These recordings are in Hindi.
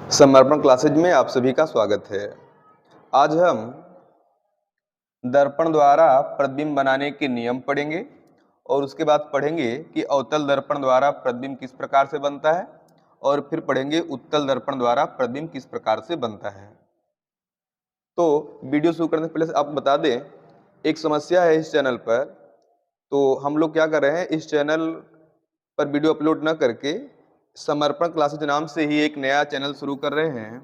समर्पण क्लासेज में आप सभी का स्वागत है। आज हम दर्पण द्वारा प्रतिबिंब बनाने के नियम पढ़ेंगे और उसके बाद पढ़ेंगे कि अवतल दर्पण द्वारा प्रतिबिंब किस प्रकार से बनता है और फिर पढ़ेंगे उत्तल दर्पण द्वारा प्रतिबिंब किस प्रकार से बनता है। तो वीडियो शुरू करने से पहले आपको बता दें, एक समस्या है इस चैनल पर। तो हम लोग क्या कर रहे हैं, इस चैनल पर वीडियो अपलोड न करके समर्पण क्लासेज नाम से ही एक नया चैनल शुरू कर रहे हैं।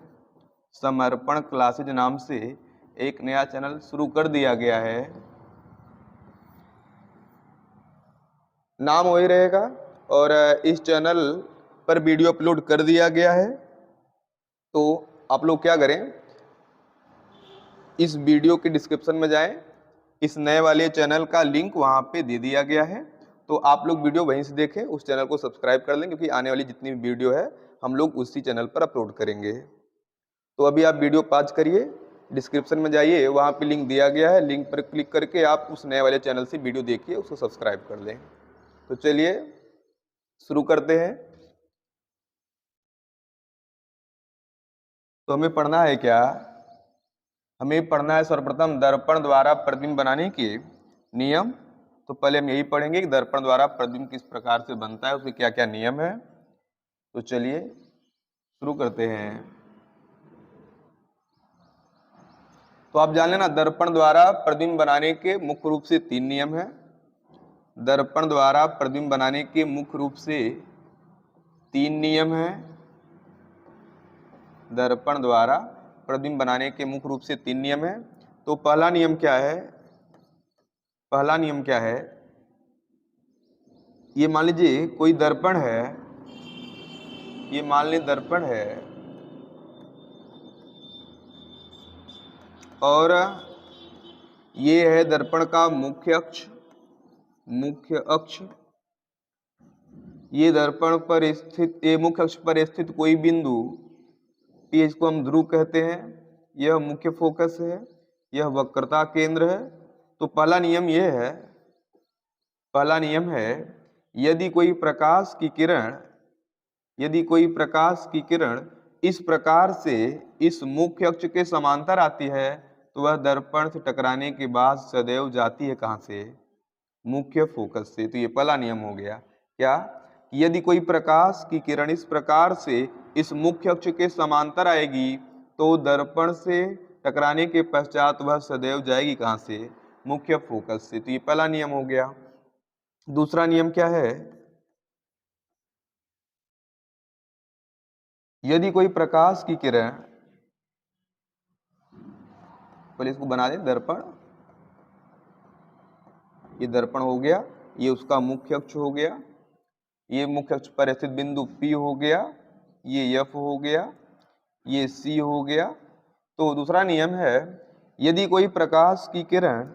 समर्पण क्लासेज नाम से एक नया चैनल शुरू कर दिया गया है, नाम वही रहेगा और इस चैनल पर वीडियो अपलोड कर दिया गया है। तो आप लोग क्या करें, इस वीडियो के डिस्क्रिप्शन में जाएं, इस नए वाले चैनल का लिंक वहां पे दे दिया गया है। तो आप लोग वीडियो वहीं से देखें, उस चैनल को सब्सक्राइब कर लें, क्योंकि आने वाली जितनी भी वीडियो है हम लोग उसी चैनल पर अपलोड करेंगे। तो अभी आप वीडियो पॉज करिए, डिस्क्रिप्शन में जाइए, वहाँ पे लिंक दिया गया है, लिंक पर क्लिक करके आप उस नए वाले चैनल से वीडियो देखिए, उसको सब्सक्राइब कर लें। तो चलिए शुरू करते हैं। तो हमें पढ़ना है क्या, हमें पढ़ना है सर्वप्रथम दर्पण द्वारा प्रतिबिंब बनाने के नियम। तो पहले हम यही पढ़ेंगे कि दर्पण द्वारा प्रतिबिंब किस प्रकार से बनता है, उसके क्या क्या नियम है। तो चलिए शुरू करते हैं। तो आप जान लेना, दर्पण द्वारा प्रतिबिंब बनाने के मुख्य रूप से 3 नियम हैं। दर्पण द्वारा प्रतिबिंब बनाने के मुख्य रूप से 3 नियम हैं। दर्पण द्वारा प्रतिबिंब बनाने के मुख्य रूप से 3 नियम हैं। तो पहला नियम क्या है, पहला नियम क्या है, ये मान लीजिए कोई दर्पण है, ये मान लीजिए दर्पण है और ये है दर्पण का मुख्य अक्ष, मुख्य अक्ष। ये दर्पण पर स्थित, ये मुख्य अक्ष पर स्थित कोई बिंदु P, इसको हम ध्रुव कहते हैं, यह मुख्य फोकस है, यह वक्रता केंद्र है। तो पहला नियम यह है, पहला नियम है, यदि कोई प्रकाश की किरण, यदि कोई प्रकाश की किरण इस प्रकार से इस मुख्य अक्ष के समांतर आती है, तो वह दर्पण से टकराने के बाद सदैव जाती है कहां से, मुख्य फोकस से। तो ये पहला नियम हो गया। क्या, यदि कोई प्रकाश की किरण इस प्रकार से इस मुख्य अक्ष के समांतर आएगी, तो दर्पण से टकराने के पश्चात वह सदैव जाएगी कहां से, मुख्य फोकस से। तो ये पहला नियम हो गया। दूसरा नियम क्या है, यदि कोई प्रकाश की किरण, पहले इसको बना दें दर्पण, ये दर्पण हो गया, ये उसका मुख्य अक्ष हो गया, ये मुख्य अक्ष पर स्थित बिंदु P हो गया, ये F हो गया, ये C हो गया। तो दूसरा नियम है, यदि कोई प्रकाश की किरण,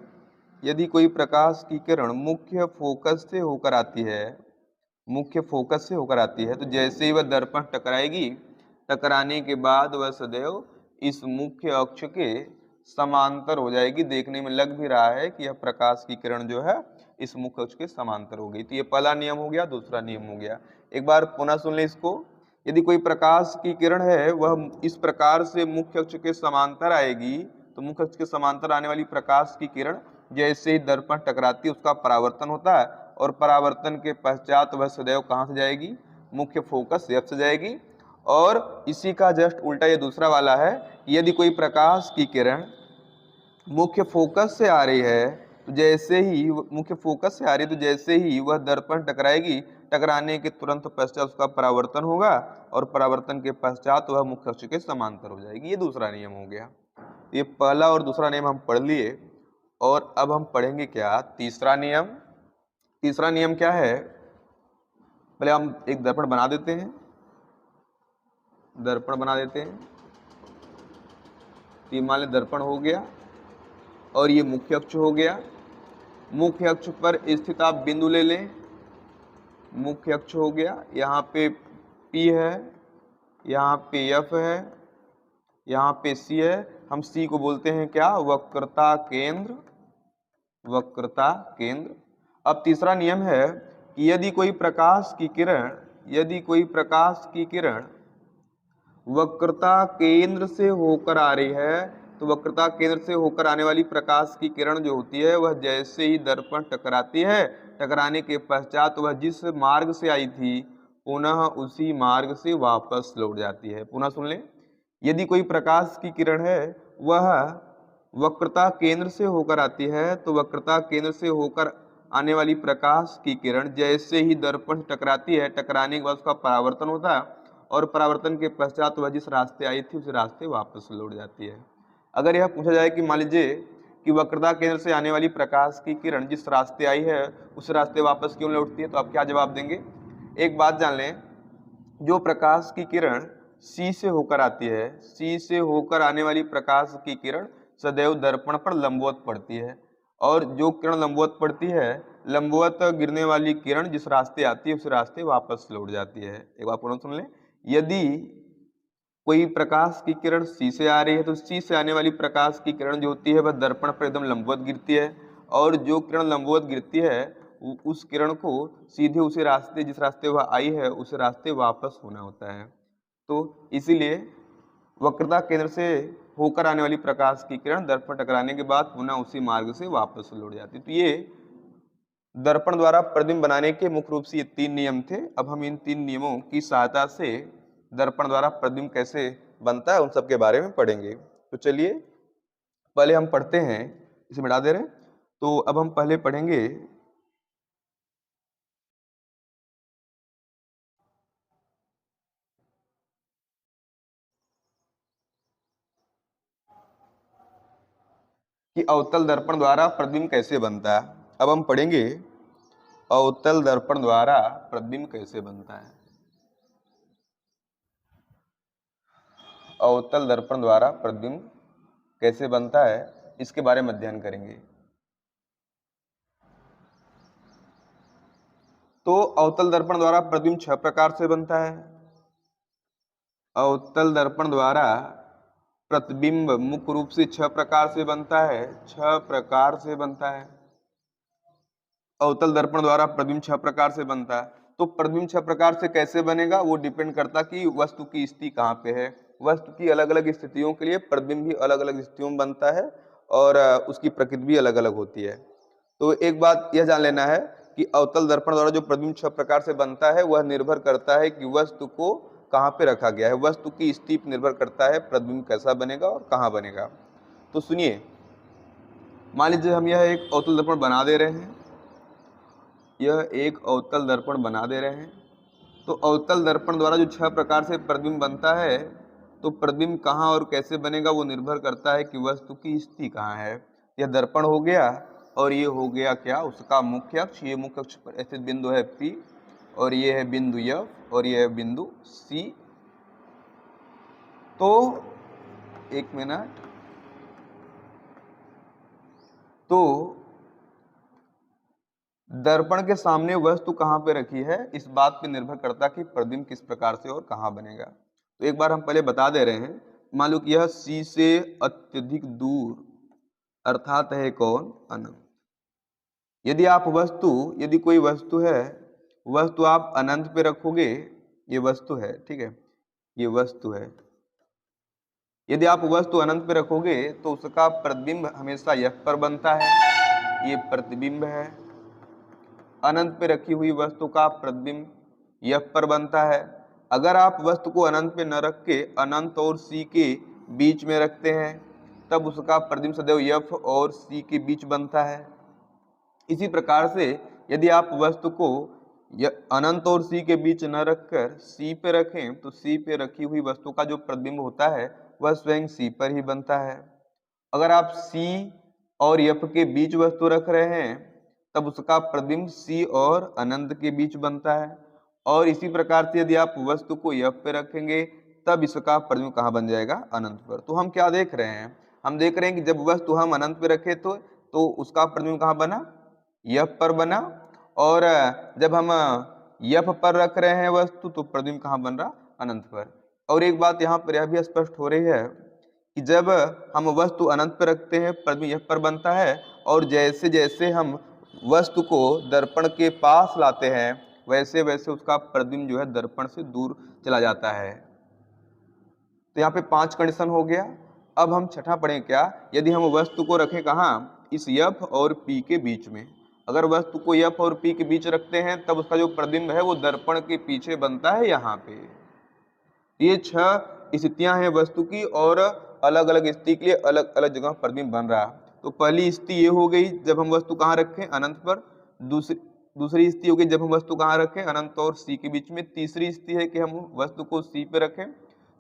यदि कोई प्रकाश की किरण मुख्य फोकस से होकर आती है, मुख्य फोकस से होकर आती है, तो जैसे ही वह दर्पण टकराएगी, टकराने के बाद वह सदैव इस मुख्य अक्ष के समांतर हो जाएगी। देखने में लग भी रहा है कि यह प्रकाश की किरण जो है इस मुख्य अक्ष के समांतर हो गई। तो ये पहला नियम हो गया, दूसरा नियम हो गया। एक बार पुनः सुन लें इसको, यदि कोई प्रकाश की किरण है वह इस प्रकार से मुख्य अक्ष के समांतर आएगी, तो मुख्य अक्ष के समांतर आने वाली प्रकाश की किरण जैसे ही दर्पण टकराती है उसका परावर्तन होता है, और परावर्तन के पश्चात वह सदैव कहां से जाएगी, मुख्य फोकस F से जाएगी। और इसी का जस्ट उल्टा ये दूसरा वाला है, यदि कोई प्रकाश की किरण मुख्य फोकस से आ रही है, तो जैसे ही मुख्य फोकस से आ रही है, तो जैसे ही वह दर्पण टकराएगी, टकराने के तुरंत पश्चात उसका परावर्तन होगा, और परावर्तन के पश्चात वह मुख्य अक्ष के समांतर हो जाएगी। ये दूसरा नियम हो गया। ये पहला और दूसरा नियम हम पढ़ लिए, और अब हम पढ़ेंगे क्या, तीसरा नियम। तीसरा नियम क्या है, पहले हम एक दर्पण बना देते हैं, दर्पण बना देते हैं। तो मान लें दर्पण हो गया और ये मुख्य अक्ष हो गया। मुख्य अक्ष पर स्थित आप बिंदु ले लें, मुख्य अक्ष हो गया, यहाँ पे P है, यहाँ पे F है, यहाँ पे C है। हम C को बोलते हैं क्या, वक्रता केंद्र, वक्रता केंद्र। अब तीसरा नियम है कि यदि कोई प्रकाश की किरण, यदि कोई प्रकाश की किरण वक्रता केंद्र से होकर आ रही है, तो वक्रता केंद्र से होकर आने वाली प्रकाश की किरण जो होती है वह जैसे ही दर्पण टकराती है, टकराने के पश्चात वह जिस मार्ग से आई थी पुनः उसी मार्ग से वापस लौट जाती है। पुनः सुन लें, यदि कोई प्रकाश की किरण है वह वक्रता केंद्र से होकर आती है, तो वक्रता केंद्र से होकर आने वाली प्रकाश की किरण जैसे ही दर्पण से टकराती है, टकराने के बाद उसका परावर्तन होता है और परावर्तन के पश्चात वह जिस रास्ते आई थी उस रास्ते वापस लौट जाती है। अगर यह पूछा जाए कि मान लीजिए कि वक्रता केंद्र से आने वाली प्रकाश की किरण जिस रास्ते आई है उस रास्ते वापस क्यों लौटती है, तो आप क्या जवाब देंगे? एक बात जान लें, जो प्रकाश की किरण C से होकर आती है, C से होकर आने वाली प्रकाश की किरण सदैव दर्पण पर लंबवत पड़ती है, और जो किरण लंबवत पड़ती है, लंबवत गिरने वाली किरण जिस रास्ते आती है उस रास्ते वापस लौट जाती है। एक बार पुनः सुन लें, यदि कोई प्रकाश की किरण C से आ रही है तो C से आने वाली प्रकाश की किरण जो होती है वह दर्पण पर एकदम लंबवत गिरती है, और जो किरण लंबवत गिरती है उस किरण को सीधे उसी रास्ते जिस रास्ते वह आई है उस रास्ते वापस होना होता है। तो इसीलिए वक्रता केंद्र से होकर आने वाली प्रकाश की किरण दर्पण टकराने के बाद पुनः उसी मार्ग से वापस लौट जाती है। तो ये दर्पण द्वारा प्रतिबिंब बनाने के मुख्य रूप से ये 3 नियम थे। अब हम इन 3 नियमों की सहायता से दर्पण द्वारा प्रतिबिंब कैसे बनता है उन सब के बारे में पढ़ेंगे। तो चलिए पहले हम पढ़ते हैं, इसे मिटा दे रहे हैं। तो अब हम पहले पढ़ेंगे कि अवतल दर्पण द्वारा प्रतिबिंब कैसे बनता है। अब हम पढ़ेंगे अवतल दर्पण द्वारा प्रतिबिंब कैसे बनता है। अवतल दर्पण द्वारा प्रतिबिंब कैसे बनता है इसके बारे में अध्ययन करेंगे। तो अवतल दर्पण द्वारा प्रतिबिंब 6 प्रकार से बनता है। अवतल दर्पण द्वारा प्रतिबिंब मुख्य रूप से 6 प्रकार से बनता है। 6 प्रकार से बनता है। अवतल दर्पण द्वारा प्रतिबिंब 6 प्रकार से बनता है। तो प्रतिबिंब 6 प्रकार से कैसे बनेगा वो डिपेंड करता कि वस्तु की स्थिति कहाँ पे है। वस्तु की अलग अलग स्थितियों के लिए प्रतिबिंब भी अलग अलग स्थितियों में बनता है और उसकी प्रकृति भी अलग अलग होती है। तो एक बात यह जान लेना है कि अवतल दर्पण द्वारा जो प्रतिबिंब 6 प्रकार से बनता है वह निर्भर करता है कि वस्तु को कहाँ पे रखा गया है। वस्तु की स्थिति पर निर्भर करता है प्रतिबिंब कैसा बनेगा और कहाँ बनेगा। तो सुनिए, मान लीजिए हम यह एक अवतल दर्पण बना दे रहे हैं, यह एक अवतल दर्पण बना दे रहे हैं। तो अवतल दर्पण द्वारा जो 6 प्रकार से प्रतिबिंब बनता है, तो प्रतिबिंब कहाँ और कैसे बनेगा वो निर्भर करता है कि वस्तु की स्थिति कहाँ है। यह दर्पण हो गया और ये हो गया क्या, उसका मुख्य अक्ष। ये मुख्य अक्ष पर स्थित बिंदु है P और ये है बिंदु F और ये है बिंदु C। तो एक मिनट, तो दर्पण के सामने वस्तु कहाँ पे रखी है इस बात पे निर्भर करता कि प्रतिबिंब किस प्रकार से और कहाँ बनेगा। तो एक बार हम पहले बता दे रहे हैं, मान लो कि यह C से अत्यधिक दूर अर्थात है कौन, अनंत। यदि कोई वस्तु है, वस्तु आप अनंत पे रखोगे, ये वस्तु है, ठीक है, ये वस्तु है। यदि आप वस्तु अनंत पे रखोगे तो उसका प्रतिबिंब हमेशा F पर बनता है, ये प्रतिबिंब है। अनंत पे रखी हुई वस्तु का प्रतिबिंब F पर बनता है। अगर आप वस्तु को अनंत पे न रख के अनंत और C के बीच में रखते हैं तब उसका प्रतिबिंब सदैव F और C के बीच बनता है। इसी प्रकार से यदि आप वस्तु को अनंत और C के बीच न रखकर C पे रखें तो C पे रखी हुई वस्तु का जो प्रतिबिंब होता है वह स्वयं C पर ही बनता है। अगर आप C और F के बीच वस्तु रख रहे हैं तब उसका प्रतिबिंब C और अनंत के बीच बनता है। और इसी प्रकार से यदि आप वस्तु को F पे रखेंगे तब इसका प्रतिबिंब कहाँ बन जाएगा, अनंत पर। तो हम क्या देख रहे हैं, हम देख रहे हैं कि जब वस्तु हम अनंत पे रखे तो उसका प्रतिबिंब कहाँ बना, F पर बना। और जब हम F पर रख रहे हैं वस्तु तो प्रतिबिंब कहाँ बन रहा, अनंत पर। और एक बात यहाँ पर यह भी स्पष्ट हो रही है कि जब हम वस्तु अनंत पर रखते हैं प्रतिबिंब F पर बनता है, और जैसे जैसे हम वस्तु को दर्पण के पास लाते हैं वैसे वैसे उसका प्रतिबिंब जो है दर्पण से दूर चला जाता है। तो यहाँ पे 5 कंडीशन हो गया। अब हम छठा पढ़ें क्या, यदि हम वस्तु को रखें कहाँ, इस F और P के बीच में। अगर वस्तु को F और P के बीच रखते हैं तब उसका जो प्रतिबिंब है वो दर्पण के पीछे बनता है यहाँ पे। ये 6 स्थितियां हैं वस्तु की और अलग अलग स्थिति के लिए अलग अलग जगह प्रतिबिंब बन रहा। तो पहली स्थिति ये हो गई जब हम वस्तु कहाँ रखें, अनंत पर। दूसरी स्थिति हो गई जब हम वस्तु कहाँ रखें, अनंत और C के बीच में। तीसरी स्थिति है कि हम वस्तु को C पे रखें।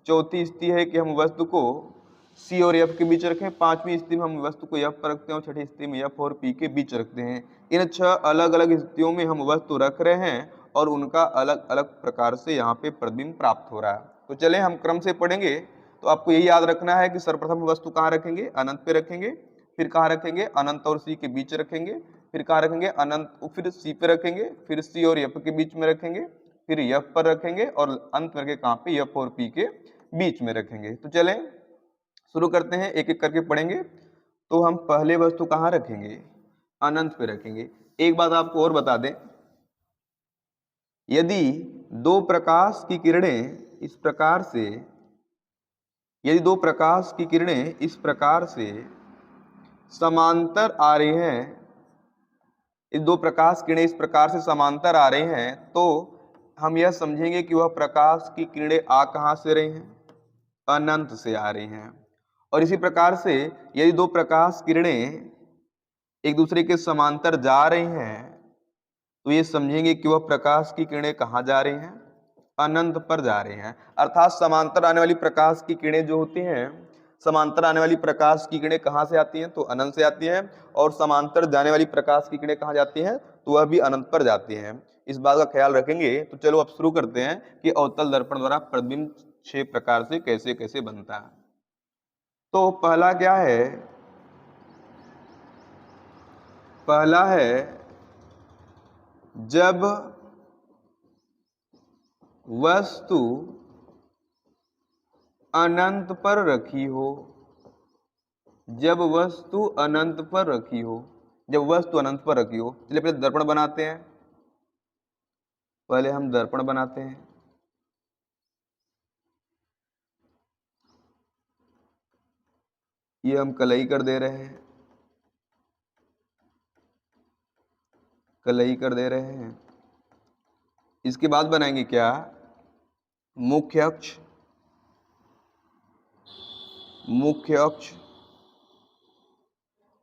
चौथी स्थिति है कि हम वस्तु को C और F के बीच रखें। पांचवी स्थिति में हम वस्तु को F पर रखते हैं और छठी स्थिति में F और P के बीच रखते हैं। इन 6 अलग अलग स्थितियों में हम वस्तु रख रहे हैं और उनका अलग अलग प्रकार से यहाँ पे प्रतिबिंब प्राप्त हो रहा है। तो चलें हम क्रम से पढ़ेंगे। तो आपको यही याद रखना है कि सर्वप्रथम वस्तु कहाँ रखेंगे, अनंत पे रखेंगे, फिर कहाँ रखेंगे, अनंत और C के बीच रखेंगे, फिर कहाँ रखेंगे, अनंत, फिर C पे रखेंगे, फिर C और F के बीच में रखेंगे, फिर F पर रखेंगे और अंत में कहाँ पे, F और P के बीच में रखेंगे। तो चलें शुरू करते हैं, एक एक करके पढ़ेंगे। तो हम पहले वस्तु कहाँ रखेंगे, अनंत पे रखेंगे। एक बात आपको और बता दें, यदि दो प्रकाश की किरणें इस प्रकार से, यदि दो प्रकाश की किरणें इस प्रकार से समांतर आ रही हैं, इस दो प्रकाश किरणें इस प्रकार से समांतर आ रही हैं, तो हम यह समझेंगे कि वह प्रकाश की किरणें आ कहाँ से रही हैं, अनंत से आ रही हैं। और इसी प्रकार से यदि दो प्रकाश किरणें एक दूसरे के समांतर जा रही हैं तो ये समझेंगे कि वह प्रकाश की किरणें कहाँ जा रही हैं, अनंत पर जा रही हैं। अर्थात समांतर आने वाली प्रकाश की किरणें जो होती हैं, समांतर आने वाली प्रकाश की किरणें कहाँ से आती हैं, तो अनंत से आती हैं। और समांतर जाने वाली प्रकाश की किरणें कहाँ जाती हैं, तो वह भी अनंत पर जाती हैं। इस बात का ख्याल रखेंगे। तो चलो अब शुरू करते हैं कि अवतल दर्पण द्वारा प्रतिबिंब 6 प्रकार से कैसे कैसे बनता है। तो पहला क्या है, पहला है जब वस्तु अनंत पर रखी हो, जब वस्तु अनंत पर रखी हो, जब वस्तु अनंत पर रखी हो। चलिए पहले दर्पण बनाते हैं, पहले हम दर्पण बनाते हैं। ये हम कलई कर दे रहे हैं, कलई कर दे रहे हैं। इसके बाद बनाएंगे क्या, मुख्य अक्ष, मुख्य अक्ष।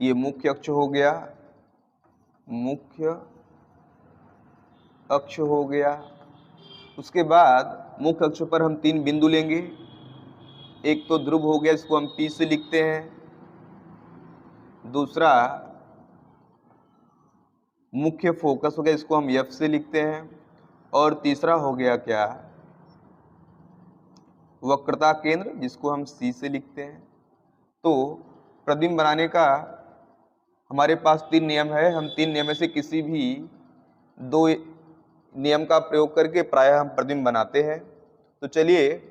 ये मुख्य अक्ष हो गया, मुख्य अक्ष हो गया। उसके बाद मुख्य अक्ष पर हम 3 बिंदु लेंगे। एक तो ध्रुव हो गया, इसको हम P से लिखते हैं। दूसरा मुख्य फोकस हो गया, इसको हम F से लिखते हैं। और तीसरा हो गया क्या, वक्रता केंद्र, जिसको हम C से लिखते हैं। तो प्रतिबिंब बनाने का हमारे पास 3 नियम है। हम 3 नियम में से किसी भी 2 नियम का प्रयोग करके प्रायः हम प्रतिबिंब बनाते हैं। तो चलिए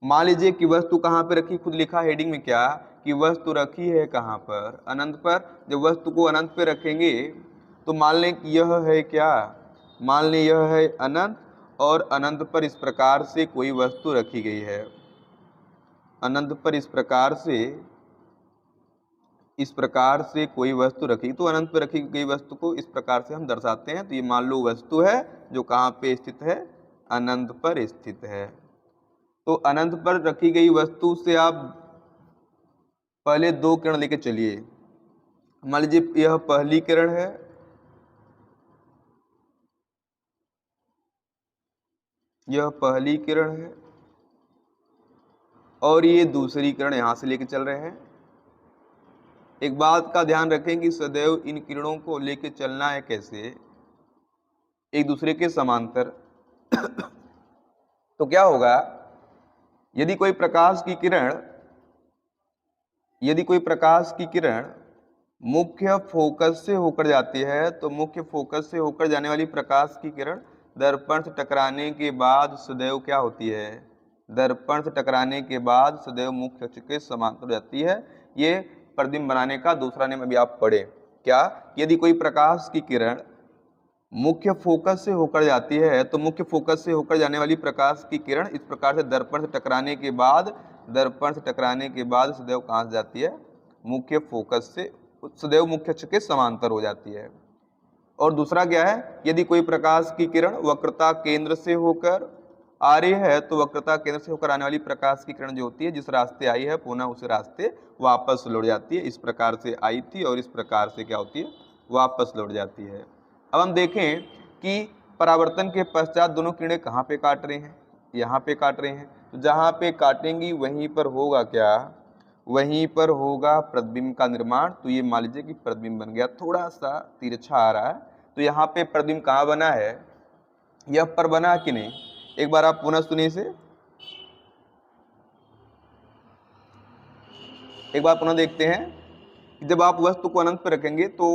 मान लीजिए कि वस्तु कहाँ पे रखी, खुद लिखा हेडिंग में क्या कि वस्तु रखी है कहाँ पर, अनंत पर। जब वस्तु को अनंत पे रखेंगे तो मान लें कि यह है क्या, मान लें यह है अनंत और अनंत पर इस प्रकार से कोई वस्तु रखी गई है। अनंत पर इस प्रकार से कोई वस्तु रखी, तो अनंत पर रखी गई वस्तु को इस प्रकार से हम दर्शाते हैं। तो ये मान लो वस्तु है जो कहाँ पे स्थित है, अनंत पर स्थित है। तो अनंत पर रखी गई वस्तु से आप पहले 2 किरण लेके चलिए। मान लीजिए यह पहली किरण है, यह पहली किरण है और ये दूसरी किरण यहां से लेके चल रहे हैं। एक बात का ध्यान रखें कि सदैव इन किरणों को लेके चलना है कैसे, एक दूसरे के समांतर। तो क्या होगा, यदि कोई प्रकाश की किरण मुख्य फोकस से होकर जाती है, तो मुख्य फोकस से होकर जाने वाली प्रकाश की किरण दर्पण से टकराने के बाद सदैव क्या होती है, दर्पण से टकराने के बाद सदैव मुख्य अक्ष के समांतर जाती है। ये प्रतिबिंब बनाने का दूसरा नियम अभी आप पढ़े क्या, यदि कोई प्रकाश की किरण मुख्य फोकस से होकर जाती है तो मुख्य फोकस से होकर जाने वाली प्रकाश की किरण इस प्रकार से दर्पण से टकराने के बाद दर्पण से टकराने के बाद सदैव कहाँ से जाती है, मुख्य फोकस से, सदैव मुख्य अक्ष के समांतर हो जाती है। और दूसरा क्या है, यदि कोई प्रकाश की किरण वक्रता केंद्र से होकर आ रही है तो वक्रता केंद्र से होकर आने वाली प्रकाश की किरण जो होती है जिस रास्ते आई है पुनः उस रास्ते वापस लौट जाती है। इस प्रकार से आई थी और इस प्रकार से क्या होती है, वापस लौट जाती है। अब हम देखें कि परावर्तन के पश्चात दोनों किरणें कहाँ पे काट रहे हैं, यहाँ पे काट रहे हैं। तो जहाँ पे काटेंगी वहीं पर होगा क्या, वहीं पर होगा प्रतिबिंब का निर्माण। तो ये मान लीजिए कि प्रतिबिंब बन गया, थोड़ा सा तिरछा आ रहा है। तो यहाँ पे प्रतिबिंब कहाँ बना है, यह पर बना कि नहीं, एक बार आप पुनः सुनिए इसे, एक बार पुनः देखते हैं। जब आप वस्तु को अनंत पर रखेंगे तो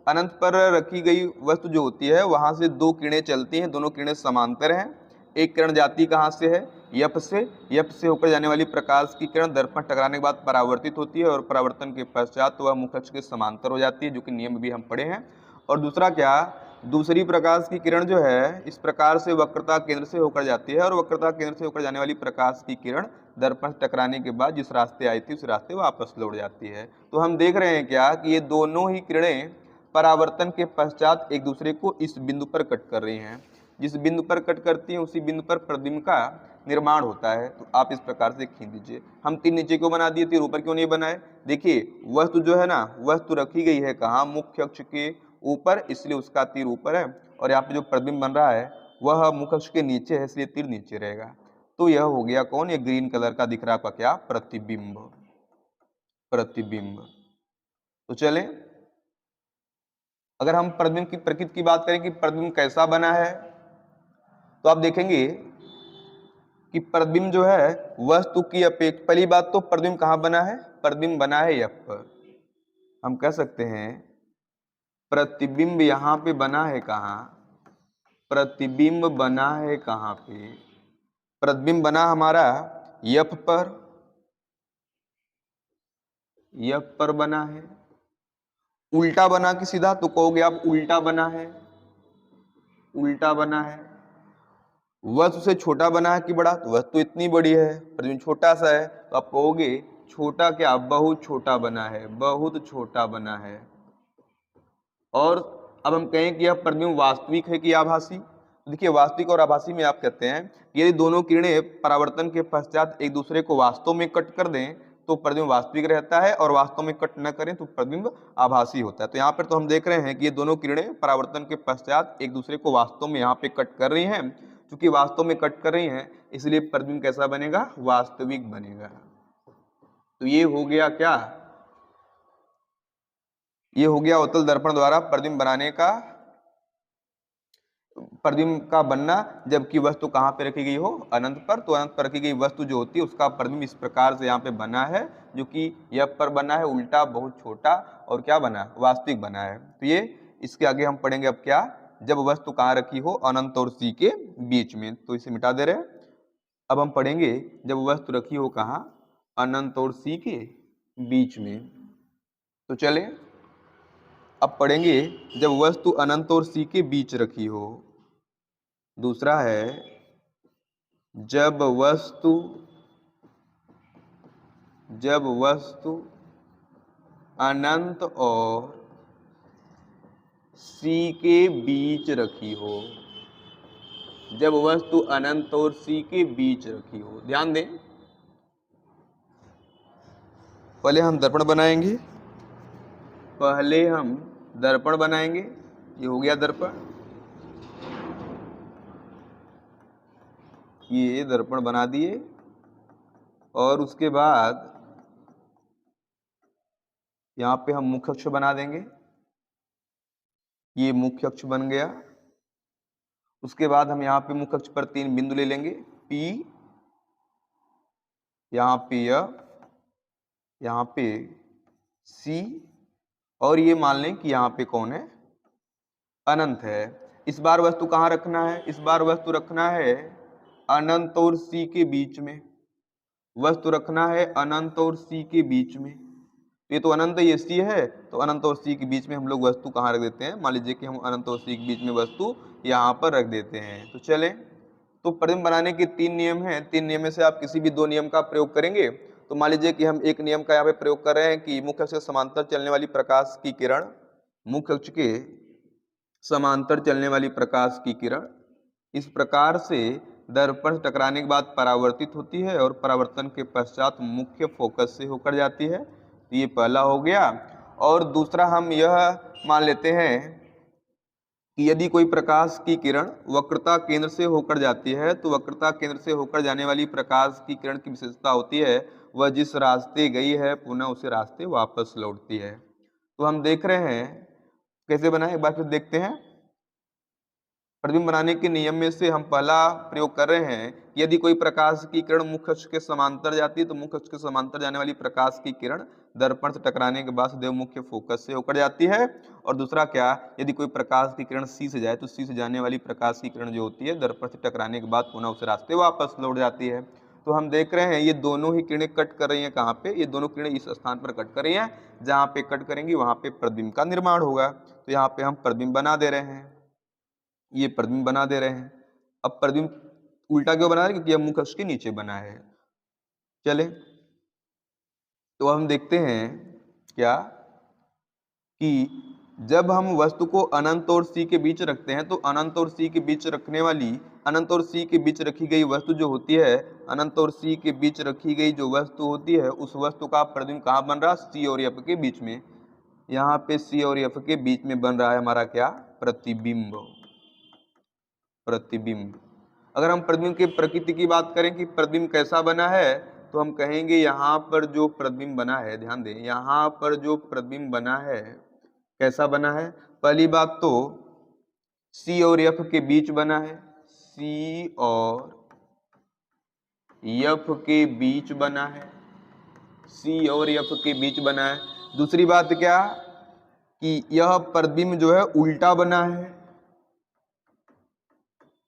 अनंत पर रखी गई वस्तु जो होती है वहां से दो किरणें चलती हैं, दोनों किरणें समांतर हैं। एक किरण जाती कहाँ से है, यप से, यप से होकर जाने वाली प्रकाश की किरण दर्पण टकराने के बाद परावर्तित होती है और परावर्तन के पश्चात वह मुख्य अक्ष के समांतर हो जाती है, जो कि नियम भी हम पढ़े हैं। और दूसरा क्या, दूसरी प्रकाश की किरण जो है इस प्रकार से वक्रता केंद्र से होकर जाती है और वक्रता केंद्र से होकर जाने वाली प्रकाश की किरण दर्पण टकराने के बाद जिस रास्ते आई थी उस रास्ते वापस लौट जाती है। तो हम देख रहे हैं क्या कि ये दोनों ही किरणें परावर्तन के पश्चात एक दूसरे को इस बिंदु पर कट कर रही हैं। जिस बिंदु पर कट करती हैं उसी बिंदु पर प्रतिबिंब का निर्माण होता है। तो आप इस प्रकार से खींच दीजिए। हम तीर नीचे क्यों बना दिए, तीर ऊपर क्यों नहीं बनाए, देखिए वस्तु जो है ना, वस्तु रखी गई है कहाँ, मुख्य अक्ष के ऊपर, इसलिए उसका तीर ऊपर है। और यहाँ पे जो प्रतिबिंब बन रहा है वह मुख्य अक्ष के नीचे है, इसलिए तीर नीचे रहेगा। तो यह हो गया कौन, ये ग्रीन कलर का दिख रहा है क्या, प्रतिबिंब, प्रतिबिंब। तो चले अगर हम प्रतिबिंब की प्रकृति की बात करें कि प्रतिबिंब कैसा बना है, तो आप देखेंगे कि प्रतिबिंब जो है वस्तु की अपेक्षा, पहली बात तो प्रतिबिंब कहाँ बना है, प्रतिबिंब बना है यप पर। हम कह सकते हैं प्रतिबिंब यहाँ पे बना है कहाँ, प्रतिबिंब बना है कहाँ पे, प्रतिबिंब बना हमारा यप पर, यप पर बना है। उल्टा बना कि सीधा, तो कहोगे आप उल्टा बना है, उल्टा बना है। वस्तु से छोटा बना है कि बड़ा, तो वस्तु इतनी बड़ी है, प्रतिबिंब छोटा सा है, तो आप कहोगे छोटा क्या, बहुत छोटा बना है, बहुत छोटा बना है। और अब हम कहें कि यह प्रतिबिंब वास्तविक है कि आभासी, तो देखिए वास्तविक और आभासी में आप कहते हैं कि यदि दोनों किरणें परावर्तन के पश्चात एक दूसरे को वास्तव में कट कर दें तो प्रतिबिंब वास्तविक रहता है, और वास्तव में कट न करें तो प्रतिबिंब आभासी होता है। तो यहाँ पर तो हम देख रहे हैं कि ये दोनों किरणें परावर्तन के पश्चात एक दूसरे को वास्तव में यहाँ पे कट कर रही हैं। चूंकि वास्तव में कट कर रही हैं इसलिए प्रतिबिंब कैसा बनेगा, वास्तविक बनेगा। तो ये हो गया क्या, ये हो गया अवतल दर्पण द्वारा प्रतिबिंब बनाने का, प्रतिबिंब का बनना, जबकि वस्तु कहाँ पे रखी गई हो, अनंत पर। तो अनंत पर रखी गई वस्तु जो होती है उसका प्रतिबिंब इस प्रकार से यहाँ पे बना है, जो कि यप पर बना है, उल्टा, बहुत छोटा, और क्या बना, वास्तविक बना है। तो ये इसके आगे हम पढ़ेंगे अब क्या, जब वस्तु कहाँ रखी हो, अनंत और सी के बीच में। तो इसे मिटा दे रहे। अब हम पढ़ेंगे जब वस्तु रखी हो कहाँ, अनंत और सी के बीच में। तो चले अब पढ़ेंगे जब वस्तु अनंत और सी के बीच रखी हो। दूसरा है जब वस्तु अनंत और सी के बीच रखी हो, जब वस्तु अनंत और सी के बीच रखी हो। ध्यान दें, पहले हम दर्पण बनाएंगे, पहले हम दर्पण बनाएंगे। ये हो गया दर्पण, ये दर्पण बना दिए, और उसके बाद यहाँ पे हम मुख्य अक्ष बना देंगे। ये मुख्य अक्ष बन गया। उसके बाद हम यहाँ पे मुख्य अक्ष पर 3 बिंदु ले लेंगे, P, यहाँ पे F, यहाँ पे C, और ये मान लें कि यहाँ पे कौन है, अनंत है। इस बार वस्तु कहाँ रखना है, इस बार वस्तु रखना है अनंत और C के बीच में, वस्तु रखना है अनंत और C के बीच में। ये तो अनंत, ये C है, तो अनंत और C के बीच में हम लोग वस्तु कहाँ रख देते हैं, मान लीजिए कि हम अनंत और C के बीच में वस्तु यहाँ पर रख देते हैं। तो चले तो प्रतिबिंब बनाने के 3 नियम हैं, 3 नियम में से आप किसी भी 2 नियम का प्रयोग करेंगे। तो मान लीजिए कि हम एक नियम का यहाँ पे प्रयोग कर रहे हैं कि मुख्य अक्ष के समांतर चलने वाली प्रकाश की किरण, मुख्य अक्ष के समांतर चलने वाली प्रकाश की किरण इस प्रकार से दर्पण से टकराने के बाद परावर्तित होती है और परावर्तन के पश्चात मुख्य फोकस से होकर जाती है। तो ये पहला हो गया। और दूसरा हम यह मान लेते हैं कि यदि कोई प्रकाश की किरण वक्रता केंद्र से होकर जाती है तो वक्रता केंद्र से होकर जाने वाली प्रकाश की किरण की विशेषता होती है वह जिस रास्ते गई है पुनः उसे रास्ते वापस लौटती है। तो हम देख रहे हैं कैसे बना है, एक बार फिर देखते हैं। प्रतिबिंब बनाने के नियम में से हम पहला प्रयोग कर रहे हैं कि यदि कोई प्रकाश की किरण मुख्य अक्ष के समांतर जाती है तो मुख्य अक्ष के समांतर जाने वाली प्रकाश की किरण दर्पण से टकराने के बाद सदैव मुख्य फोकस से होकर जाती है। और दूसरा क्या, यदि कोई प्रकाश की किरण सी से जाए तो सी से जाने वाली प्रकाश की किरण जो होती है दर्पण से टकराने के बाद पुनः उस रास्ते वापस लौट जाती है। तो हम देख रहे हैं ये दोनों ही किरणें कट कर रही हैं कहाँ पे, ये दोनों किरणें इस स्थान पर कट कर रही हैं, जहाँ पे कट करेंगी वहां पे प्रतिबिंब का निर्माण होगा। तो यहाँ पे हम प्रतिबिंब बना दे रहे हैं, ये प्रतिबिंब बना दे रहे हैं। अब प्रतिबिंब उल्टा क्यों बना रहे हैं, क्योंकि यह मुख्य अक्ष के नीचे बना है। चले तो हम देखते हैं क्या कि जब हम वस्तु को अनंत और सी के बीच रखते हैं तो अनंत और सी के बीच रखने वाली अनंत और सी के बीच रखी गई वस्तु जो होती है, अनंत और सी के बीच रखी गई जो वस्तु होती है उस वस्तु का प्रतिबिंब कहाँ बन रहा, सी और एफ के बीच में। यहाँ पे सी और एफ के बीच में बन रहा है हमारा क्या, प्रतिबिंब। प्रतिबिंब। अगर हम प्रतिबिंब की प्रकृति की बात करें कि प्रतिबिंब कैसा बना है तो हम कहेंगे यहाँ पर जो प्रतिबिंब बना है, ध्यान दें, यहाँ पर जो प्रतिबिंब बना है कैसा बना है। पहली बात तो सी और एफ के बीच बना है, सी और एफ के बीच बना है, सी और एफ के बीच बना है। दूसरी बात क्या कि यह प्रतिबिंब जो है उल्टा बना है।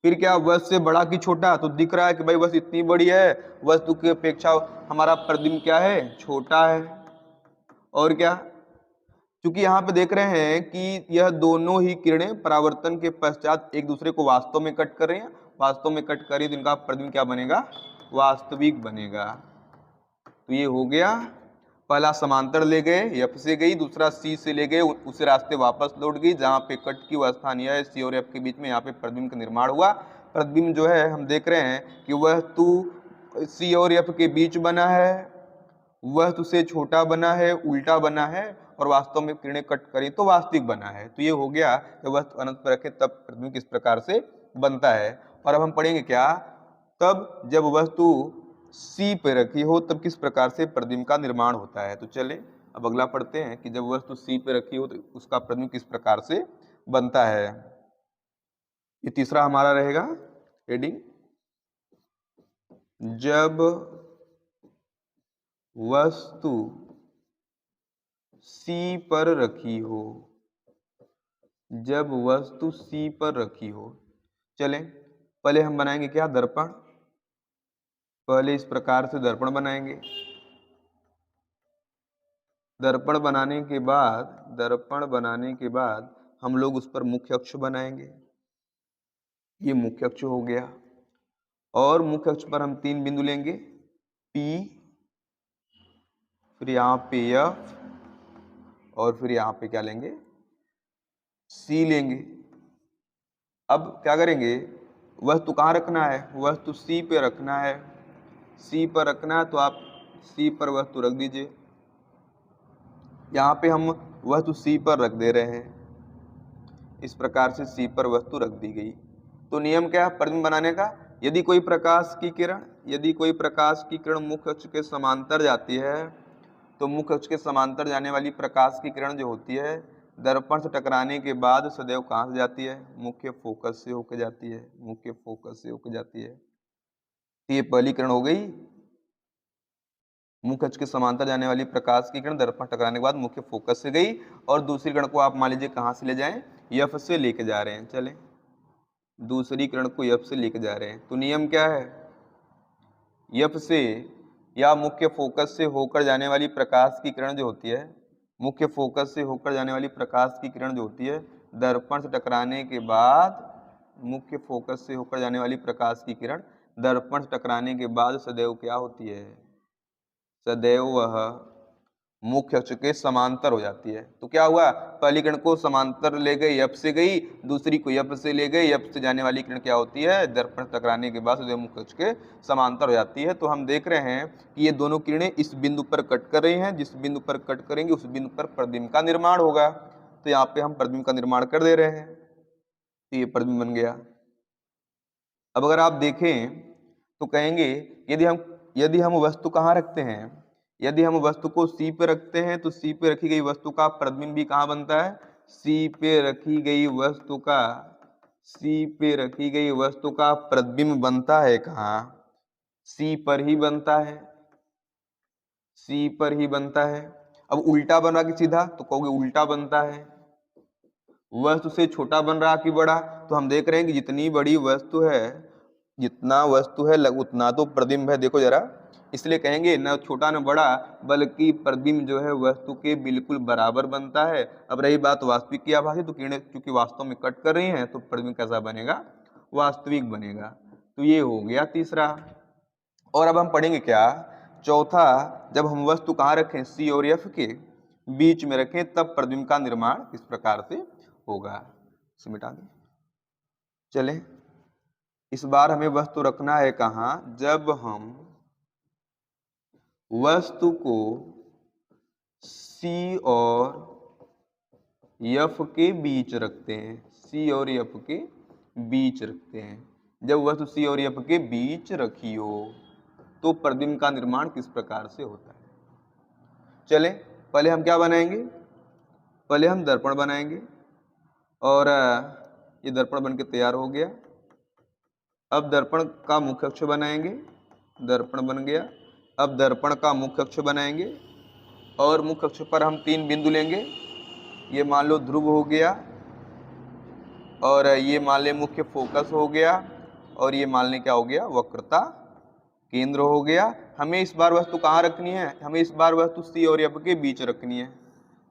फिर क्या, वस्तु से बड़ा कि छोटा, तो दिख रहा है कि भाई वस्तु इतनी बड़ी है, वस्तु की अपेक्षा हमारा प्रतिबिंब क्या है, छोटा है। और क्या, क्योंकि यहाँ पे देख रहे हैं कि यह दोनों ही किरणें परावर्तन के पश्चात एक दूसरे को वास्तव में कट कर रही हैं, वास्तव में कट करी तो इनका प्रतिबिंब क्या बनेगा, वास्तविक बनेगा। तो ये हो गया, पहला समांतर ले गए, एफ से गई, दूसरा सी से ले गए, उसे रास्ते वापस लौट गई, जहाँ पे कट की वह स्थान यह है सी और एफ के बीच में, यहाँ पे प्रतिबिंब का निर्माण हुआ। प्रतिबिंब जो है हम देख रहे हैं कि वह तो सी और एफ के बीच बना है, वह से छोटा बना है, उल्टा बना है, और वास्तव में किरणें कट करी तो वास्तविक बना है। तो ये हो गया कि वस्तु अनंत पर रखे तब प्रतिबिंब किस प्रकार से बनता है। और अब हम पढ़ेंगे क्या, तब जब वस्तु सी पे रखी हो तब किस प्रकार से प्रतिबिंब का निर्माण होता है। तो चले अब अगला पढ़ते हैं कि जब वस्तु सी पे रखी हो तो उसका प्रतिबिंब किस प्रकार से बनता है। ये तीसरा हमारा रहेगा हेडिंग, जब वस्तु सी पर रखी हो, जब वस्तु सी पर रखी हो। चलें पहले हम बनाएंगे क्या, दर्पण। पहले इस प्रकार से दर्पण बनाएंगे, दर्पण बनाने के बाद हम लोग उस पर मुख्य अक्ष बनाएंगे। ये मुख्य अक्ष हो गया, और मुख्य अक्ष पर हम 3 बिंदु लेंगे, P, फिर यहाँ पे F, और फिर यहाँ पे क्या लेंगे, C लेंगे। अब क्या करेंगे, वस्तु कहाँ रखना है, वस्तु C पे रखना है। C पर रखना है तो आप C पर वस्तु रख दीजिए। यहाँ पे हम वस्तु C पर रख दे रहे हैं, इस प्रकार से C पर वस्तु रख दी गई। तो नियम क्या है प्रतिबिंब बनाने का, यदि कोई प्रकाश की किरण मुख्य अक्ष के समांतर जाती है तो मुख्य अक्ष के समांतर जाने वाली प्रकाश की किरण जो होती है दर्पण से टकराने के बाद सदैव कहाँ से जाती है, मुख्य फोकस से होकर जाती है, मुख्य फोकस से होकर जाती है। तो ये पहली किरण हो गई, मुख्य अक्ष के समांतर जाने वाली प्रकाश की किरण दर्पण टकराने के बाद मुख्य फोकस से गई। और दूसरी किरण को आप मान लीजिए कहाँ से ले जाएं, एफ से लेके जा रहे हैं। चले दूसरी किरण को एफ से लेके जा रहे हैं, तो नियम क्या है, एफ से या मुख्य फोकस से होकर जाने वाली प्रकाश की किरण जो होती है, मुख्य फोकस से होकर जाने वाली प्रकाश की किरण जो होती है दर्पण से टकराने के बाद मुख्य फोकस से होकर जाने वाली प्रकाश की किरण दर्पण से टकराने के बाद सदैव क्या होती है? सदैव वह मुख्य अक्ष के समांतर हो जाती है। तो क्या हुआ, पहली किरण को समांतर ले गई, एफ से गई, दूसरी को एफ से ले गई, एफ से जाने वाली किरण क्या होती है? दर्पण से टकराने के बाद सदैव मुख्य अक्ष के समांतर हो जाती है। तो हम देख रहे हैं कि ये दोनों किरणें इस बिंदु पर कट कर रही हैं, जिस बिंदु पर कट करेंगे उस बिंदु पर प्रतिबिंब का निर्माण होगा। तो यहाँ पे हम प्रतिबिंब का निर्माण कर दे रहे हैं, तो ये प्रतिबिंब बन गया। अब अगर आप देखें तो कहेंगे यदि हम वस्तु कहाँ रखते हैं, यदि हम वस्तु को सी पे रखते हैं तो सी पे रखी गई वस्तु का प्रतिबिंब भी कहाँ बनता है? सी पे रखी गई वस्तु का प्रतिबिंब बनता है कहाँ? सी पर ही बनता है, सी पर ही बनता है। अब उल्टा बना कि सीधा, तो कहोगे उल्टा बनता है। वस्तु से छोटा बन रहा कि बड़ा? तो हम देख रहे हैं कि जितनी बड़ी वस्तु है, जितना वस्तु है उतना तो प्रतिबिंब है। देखो जरा, इसलिए कहेंगे न छोटा न बड़ा, बल्कि प्रतिबिंब जो है वस्तु के बिल्कुल बराबर बनता है। अब रही बात वास्तविक की आभासी, तो किरणें चूंकि वास्तव में कट कर रही हैं तो प्रतिबिंब कैसा बनेगा? वास्तविक बनेगा। तो ये हो गया तीसरा। और अब हम पढ़ेंगे क्या? चौथा, जब हम वस्तु कहाँ रखें? सी और एफ के बीच में रखें, तब प्रतिबिंब का निर्माण किस प्रकार से होगा? इसे मिटा दें। चलें, इस बार हमें वस्तु रखना है कहाँ? जब हम वस्तु को सी और एफ के बीच रखते हैं, सी और एफ के बीच रखते हैं। जब वस्तु सी और एफ के बीच रखी हो तो प्रतिबिंब का निर्माण किस प्रकार से होता है? चलें, पहले हम क्या बनाएंगे? पहले हम दर्पण बनाएंगे, और ये दर्पण बन के तैयार हो गया। अब दर्पण का मुख्य अक्ष बनाएंगे, दर्पण बन गया। अब दर्पण का मुख्य अक्ष बनाएंगे, और मुख्य अक्ष पर हम 3 बिंदु लेंगे। ये मान लो ध्रुव हो गया, और ये मान ले मुख्य फोकस हो गया, और ये मान ले क्या हो गया? वक्रता केंद्र हो गया। हमें इस बार वस्तु कहाँ रखनी है? हमें इस बार वस्तु सी और एफ के बीच रखनी है,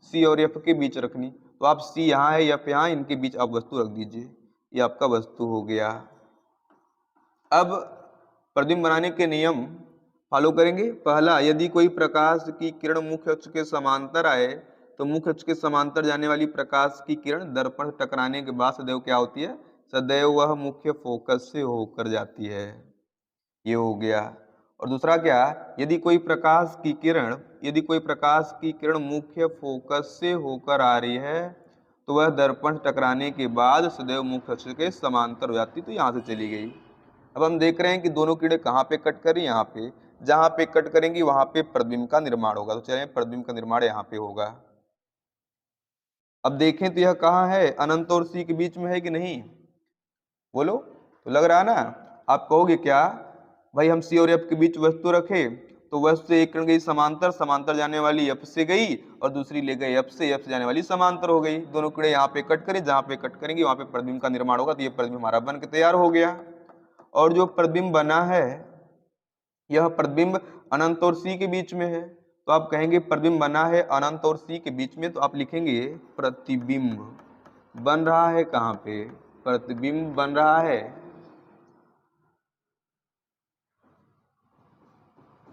सी और एफ के बीच रखनी। तो आप सी यहाँ है, एफ यहाँ, इनके बीच आप वस्तु रख दीजिए। ये आपका वस्तु हो गया। अब प्रतिबिंब बनाने के नियम फॉलो करेंगे। पहला, यदि कोई प्रकाश की किरण मुख्य अक्ष के समांतर आए तो मुख्य अक्ष के समांतर जाने वाली प्रकाश की किरण दर्पण से टकराने के बाद सदैव क्या होती है? सदैव वह मुख्य फोकस से होकर जाती है। ये हो गया। और दूसरा क्या? यदि कोई प्रकाश की किरण मुख्य फोकस से होकर आ रही है तो वह दर्पण से टकराने के बाद सदैव मुख्य अक्ष के समांतर हो जाती, तो यहाँ से चली गई। अब हम देख रहे हैं कि दोनों किरणें कहाँ पे कट करी? यहाँ पे। जहाँ पे कट करेंगी वहां पे प्रतिबिंब का निर्माण होगा। तो चलिए, प्रतिबिंब का निर्माण यहाँ पे होगा। अब देखें तो यह कहाँ है? अनंत और सी के बीच में है कि नहीं? बोलो, तो लग रहा है ना? आप कहोगे क्या? भाई हम सी और एफ के बीच वस्तु रखे, तो वस्तु से एक किरण गई समांतर जाने वाली एफ से गई, और दूसरी ले गई एफ से जाने वाली समांतर हो गई। दोनों किरणें यहाँ पे कट करें, जहाँ पे कट करेंगी वहां पे प्रतिबिंब का निर्माण होगा। तो ये प्रतिबिंब हमारा बन के तैयार हो गया। और जो प्रतिबिंब बना है, यह प्रतिबिंब अनंत और सी के बीच में है। तो आप कहेंगे प्रतिबिंब बना है अनंत और सी के बीच में, तो आप लिखेंगे प्रतिबिंब बन रहा है कहाँ पे? प्रतिबिंब बन रहा है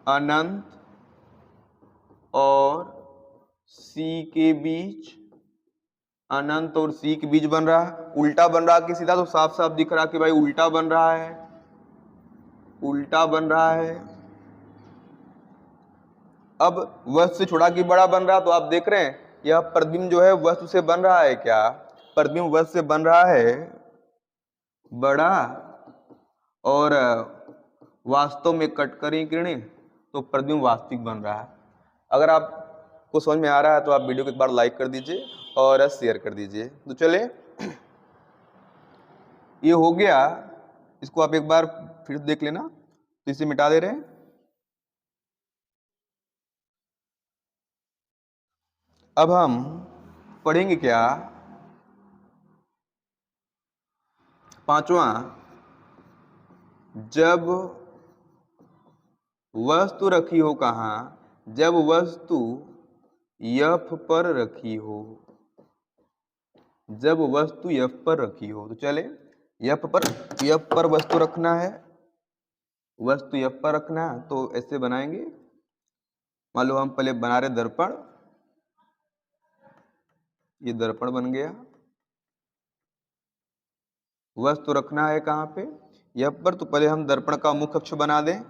अनंत और सी के बीच। अनंत और सी के बीच बन रहा है। उल्टा बन रहा कि सीधा? तो साफ साफ दिख रहा कि भाई उल्टा बन रहा है, उल्टा बन रहा है। अब वस्तु से छोटा कि बड़ा बन रहा, तो आप देख रहे हैं यह प्रतिबिंब जो है वस्तु से बन रहा है क्या? प्रतिबिंब वस्तु से बन रहा है बड़ा, और वास्तव में कट करी किरणें, तो प्रतिबिंब वास्तविक बन रहा है। अगर आपको समझ में आ रहा है तो आप वीडियो को एक बार लाइक कर दीजिए और शेयर कर दीजिए। तो चले, ये हो गया। इसको आप एक बार फिर देख लेना। तो इसे मिटा दे रहे हैं। अब हम पढ़ेंगे क्या? पांचवा, जब वस्तु रखी हो कहाँ? जब वस्तु एफ पर रखी हो, जब वस्तु एफ पर रखी हो। तो चले, एफ पर वस्तु रखना है, वस्तु एफ पर रखना है, तो ऐसे बनाएंगे। मान लो हम पहले बना रहे दर्पण, ये दर्पण बन गया। वस्तु रखना है कहाँ पे, एफ पर, तो पहले हम दर्पण का मुख्य अक्ष बना दें।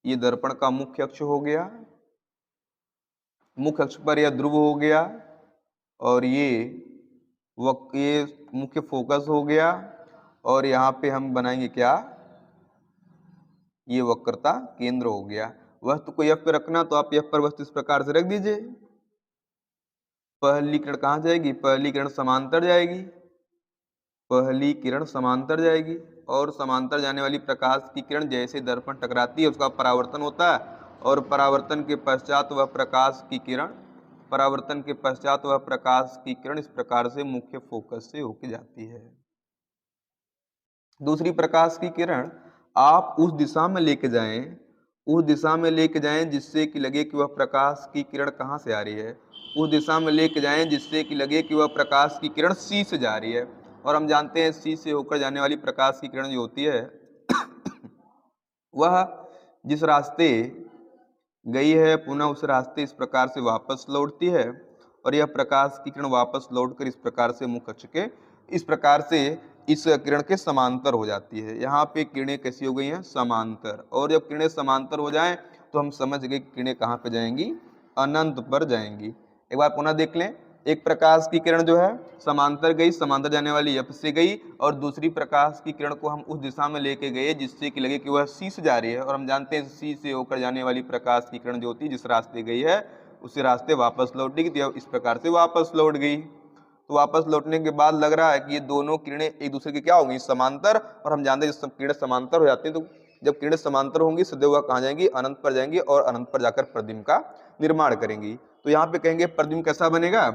ये दर्पण का मुख्य अक्ष हो गया, मुख्य अक्ष पर यह ध्रुव हो गया, और ये मुख्य फोकस हो गया, और यहाँ पे हम बनाएंगे क्या, ये वक्रता केंद्र हो गया। वस्तु को एफ पे रखना, तो आप एफ पर वस्तु इस प्रकार से रख दीजिए। पहली किरण कहाँ जाएगी, पहली किरण समांतर जाएगी, पहली किरण समांतर जाएगी, और समांतर जाने वाली प्रकाश की किरण जैसे दर्पण टकराती है उसका परावर्तन होता है, और परावर्तन के पश्चात वह प्रकाश की किरण, परावर्तन के पश्चात वह प्रकाश की किरण इस प्रकार से मुख्य फोकस से होके जाती है। दूसरी प्रकाश की किरण आप उस दिशा में लेके जाएं, उस दिशा में लेके जाएं जिससे कि लगे कि वह प्रकाश की किरण कहाँ से आ रही है, उस दिशा में लेके जाएं जिससे कि लगे कि वह प्रकाश की किरण सी से जा रही है। और हम जानते हैं सी से होकर जाने वाली प्रकाश की किरण जो होती है वह जिस रास्ते गई है पुनः उस रास्ते इस प्रकार से वापस लौटती है, और यह प्रकाश की किरण वापस लौटकर इस प्रकार से मुख्य अक्ष के इस प्रकार से इस किरण के समांतर हो जाती है। यहाँ पे किरणें कैसी हो गई हैं, समांतर। और जब किरणें समांतर हो जाएं तो हम समझ गए कि किरणें कहाँ पे जाएंगी, अनंत पर जाएंगी। एक बार पुनः देख लें, एक प्रकाश की किरण जो है समांतर गई, समांतर जाने वाली एफ से गई, और दूसरी प्रकाश की किरण को हम उस दिशा में लेके गए जिससे कि लगे कि वह सी से जा रही है, और हम जानते हैं सी से होकर जाने वाली प्रकाश की किरण जो होती है जिस रास्ते गई है उसी रास्ते वापस लौटेगी, तो इस प्रकार से वापस लौट गई। तो वापस लौटने के बाद लग रहा है कि ये दोनों किरणें एक दूसरे के क्या होंगी, समांतर, और हम जानते हैं जब किरणें समांतर हो जाती हैं तो जब किरणें समांतर होंगी सदैव वह कहाँ जाएंगी, अनंत पर जाएंगी, और अनंत पर जाकर प्रतिबिंब का निर्माण करेंगी। तो यहाँ पे कहेंगे प्रतिबिंब कैसा बनेगा,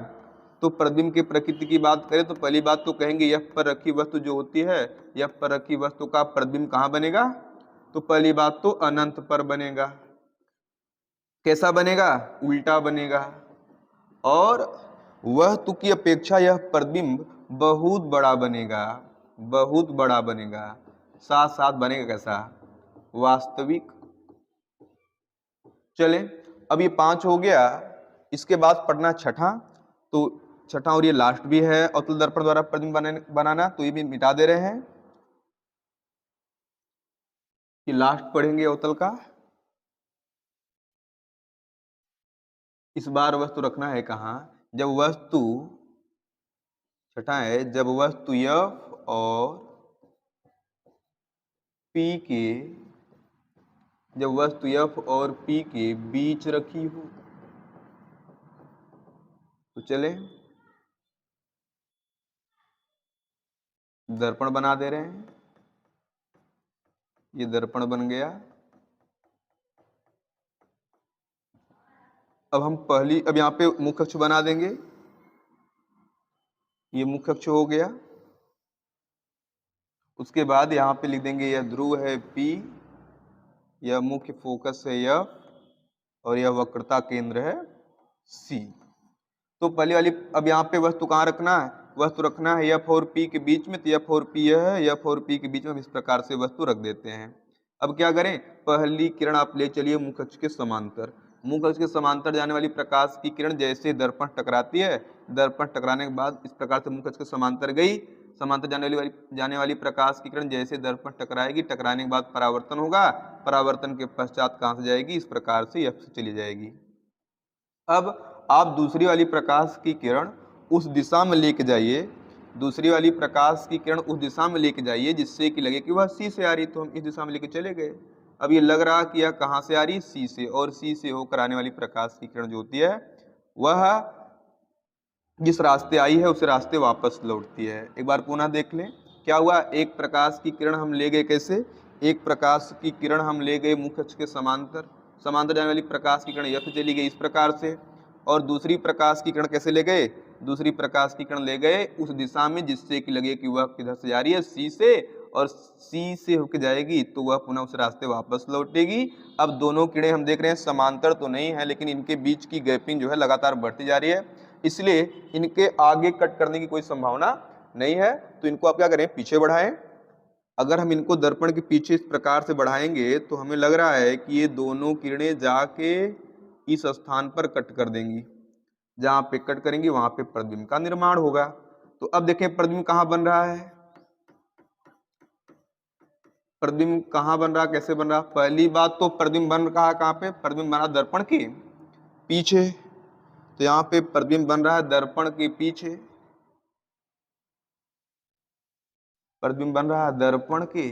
तो प्रतिबिंब की प्रकृति की बात करें तो पहली बात तो कहेंगे एफ पर रखी वस्तु जो होती है, एफ पर रखी वस्तु का प्रतिबिंब कहाँ बनेगा, तो पहली बात तो अनंत पर बनेगा। कैसा बनेगा, उल्टा बनेगा। और वस्तु की अपेक्षा यह प्रतिबिंब बहुत बड़ा बनेगा, बहुत बड़ा बनेगा। साथ साथ बनेगा कैसा, वास्तविक। चले अब ये 5 हो गया, इसके बाद पढ़ना छठा। तो छठा और ये लास्ट भी है अवतल दर्पण द्वारा प्रतिबिंब बनाना, तो ये भी मिटा दे रहे हैं कि लास्ट पढ़ेंगे अवतल का। इस बार वस्तु रखना है कहाँ, जब वस्तु छठा है, जब वस्तु एफ और पी के, जब वस्तु एफ और पी के बीच रखी हो, तो चले दर्पण बना दे रहे हैं। ये दर्पण बन गया। अब हम अब यहाँ पे मुख्य अक्ष बना देंगे, ये मुख्य अक्ष हो गया। उसके बाद यहाँ पे लिख देंगे यह ध्रुव है P, यह मुख्य फोकस है F, और यह वक्रता केंद्र है C। तो पहले वाली अब यहाँ पे वस्तु कहाँ रखना है, वस्तु रखना है F और P के बीच में, तो F और P यह है, F और P के बीच में हम इस प्रकार से वस्तु रख देते हैं। अब क्या करें, पहली किरण आप ले चलिए मुख्य अक्ष के समांतर, मुख्य अक्ष के समांतर जाने वाली प्रकाश की किरण जैसे दर्पण टकराती है, दर्पण टकराने के बाद इस प्रकार से मुख्य अक्ष के समांतर गई, समांतर जाने वाली प्रकाश की किरण जैसे दर्पण टकराएगी, टकराने के बाद परावर्तन होगा, परावर्तन के पश्चात कहाँ से जाएगी, इस प्रकार से एफ से चली जाएगी। अब आप दूसरी वाली प्रकाश की किरण उस दिशा में लेके जाइए, दूसरी वाली प्रकाश की किरण उस दिशा में लेके जाइए जिससे कि लगे कि वह सी से आ रही, तो हम इस दिशा में लेके चले गए। अब ये लग रहा कि यह कहाँ से आ रही, सी से, और सी से होकर आने वाली प्रकाश की किरण जो होती है वह जिस रास्ते आई है उस रास्ते वापस लौटती है। एक बार पुनः देख लें क्या हुआ, एक प्रकाश की किरण हम ले गए, कैसे, एक प्रकाश की किरण हम ले गए मुख्य अक्ष के समांतर, समांतर जाने वाली प्रकाश की किरण यह से चली गई इस प्रकार से, और दूसरी प्रकाश की किरण कैसे ले गए, दूसरी प्रकाश की किरण ले गए उस दिशा में जिससे कि लगे कि वह किधर से जा रही है, सी से, और सी से होकर जाएगी तो वह पुनः उस रास्ते वापस लौटेगी। अब दोनों किरणें हम देख रहे हैं समांतर तो नहीं है, लेकिन इनके बीच की गैपिंग जो है लगातार बढ़ती जा रही है, इसलिए इनके आगे कट करने की कोई संभावना नहीं है तो इनको आप क्या करें, पीछे बढ़ाएं। अगर हम इनको दर्पण के पीछे इस प्रकार से बढ़ाएंगे तो हमें लग रहा है कि ये दोनों किरणें जाके इस स्थान पर कट कर देंगी। जहां पे कट करेंगी वहां पे प्रतिबिंब का निर्माण होगा। तो अब देखें प्रतिबिंब कहाँ बन रहा है, प्रतिबिंब कहाँ बन रहा, कैसे बन रहा। पहली बात तो प्रतिबिंब बन रहा है कहाँ पे, प्रतिबिंब बना दर्पण के पीछे। तो यहाँ पे प्रतिबिंब बन रहा है दर्पण के पीछे, प्रतिबिंब बन रहा है दर्पण के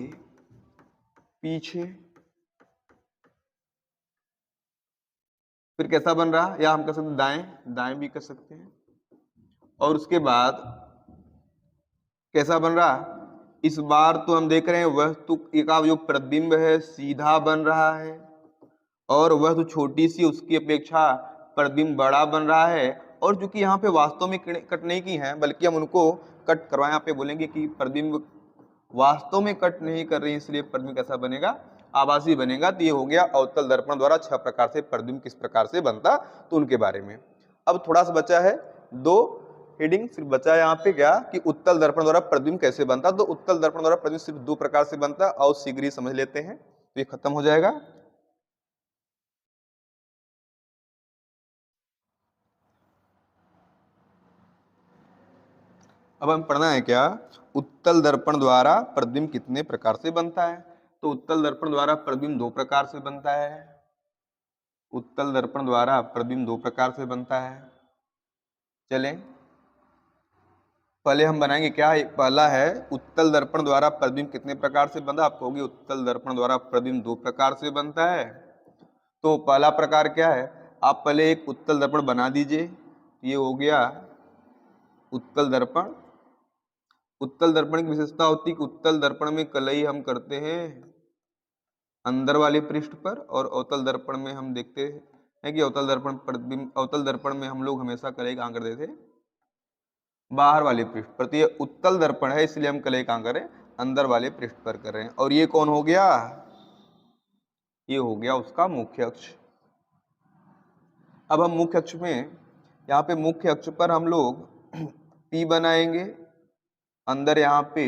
पीछे। फिर कैसा बन रहा, या हम कह सकते दाएं, दाएं भी कर सकते हैं। और उसके बाद कैसा बन रहा, इस बार तो हम देख रहे हैं वस्तु का जो प्रतिबिंब है सीधा बन रहा है, और वस्तु छोटी सी उसकी अपेक्षा प्रतिबिंब बड़ा बन रहा है। और चूंकि यहाँ पे वास्तव में कट नहीं की है बल्कि हम उनको कट करवाएं, यहाँ पे बोलेंगे कि प्रतिबिंब वास्तव में कट नहीं कर रही, इसलिए प्रतिबिंब कैसा बनेगा, आभासी बनेगा। तो ये हो गया अवतल दर्पण द्वारा 6 प्रकार से प्रतिबिंब किस प्रकार से बनता, तो उनके बारे में। अब थोड़ा सा बचा है, 2 हेडिंग सिर्फ बचा है यहाँ पे, क्या कि उत्तल दर्पण द्वारा प्रतिबिंब कैसे बनता। तो उत्तल दर्पण द्वारा प्रतिबिंब सिर्फ 2 प्रकार से बनता, और शीघ्र ही समझ लेते हैं तो ये खत्म हो जाएगा। अब हम पढ़ना है क्या, उत्तल दर्पण द्वारा प्रतिबिंब कितने प्रकार से बनता है। तो उत्तल दर्पण द्वारा प्रतिबिंब 2 प्रकार से बनता है। उत्तल दर्पण द्वारा प्रतिबिंब 2 प्रकार से बनता है। चलें पहले हम बनाएंगे क्या, पहला है उत्तल दर्पण द्वारा प्रतिबिंब कितने प्रकार से बनता। आप कहोगे उत्तल दर्पण द्वारा प्रतिबिंब 2 प्रकार से बनता है। तो पहला प्रकार क्या है, आप पहले एक उत्तल दर्पण बना दीजिए। ये हो गया उत्तल दर्पण। उत्तल दर्पण की विशेषता होती है कि उत्तल दर्पण में कलई हम करते हैं अंदर वाले पृष्ठ पर, और अवतल दर्पण में हम देखते हैं कि अवतल दर्पण प्रतिबिंब, अवतल दर्पण में हम लोग हमेशा कलई कहाँ करते थे, बाहर वाले पृष्ठ पर। तो ये उत्तल दर्पण है इसलिए हम कलई कहाँ करें, अंदर वाले पृष्ठ पर कर रहे हैं। और ये कौन हो गया, ये हो गया उसका मुख्य अक्ष। अब हम मुख्य अक्ष में, यहाँ पे मुख्य अक्ष पर हम लोग P बनाएंगे, अंदर यहाँ पे